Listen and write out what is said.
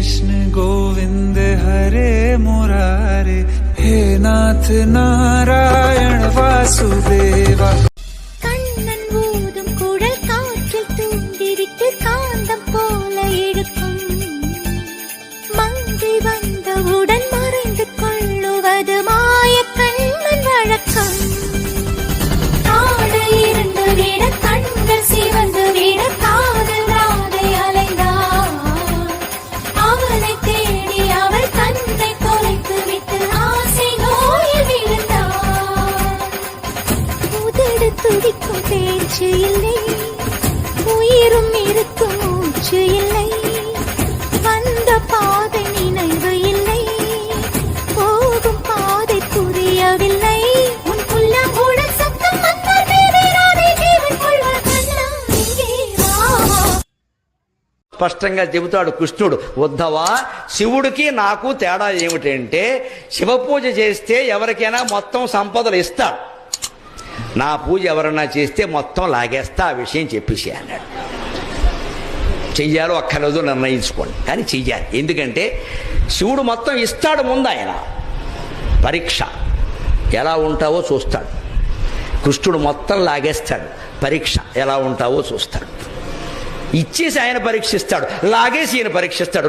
कृष्ण गोविंद हरे मुरारे, हे नाथ नारायण वासुदेवा. கண்ணன் ஊதும் குழல் காற்றில் தூண்டிவிட்டு காந்தம் போல இழுக்கும். மங்கை வந்தவுடன் மறைந்து கொள்ளுவது மாய கண்ணன் வழக்கம். காடு இருந்து விட கண்கள் சிவந்து விட காதல் ராதை அலைந்தார். அவனை தேடி அவள் தன்னை தொலைத்து விட்டு ஆசை நோயில் விழுந்தார். உதடு துடிக்கும் பேச்சு இல்லை, உயிரும் இருக்கும் மூச்சு இல்லை. வந்த பாதை நினைவு இல்லை, போகும் பாதை புரியவில்லை. உன் புல்லாம் உடல் சத்தம் வந்தால் பேராதை ஜீவன் கொள்வார் கண்ணா இங்கே வா. స్పష్టంగా చెబుతాడు కృష్ణుడు, ఉద్ధవా శివుడికి నాకు తేడా ఏమిటంటే శివ పూజ చేస్తే ఎవరికైనా మొత్తం సంపదలు ఇస్తాడు, నా పూజ ఎవరన్నా చేస్తే మొత్తం లాగేస్తా. ఆ విషయం చెప్పేసి అన్నాడు. చెయ్యాలో అక్కర్లేదు నిర్ణయించుకోండి, కానీ చెయ్యాలి. ఎందుకంటే శివుడు మొత్తం ఇస్తాడు, ముందు ఆయన పరీక్ష, ఎలా ఉంటావో చూస్తాడు. కృష్ణుడు మొత్తం లాగేస్తాడు, పరీక్ష ఎలా ఉంటావో చూస్తాడు. ఇచ్చేసి ఆయన పరీక్షిస్తాడు, లాగేసి ఈయన పరీక్షిస్తాడు.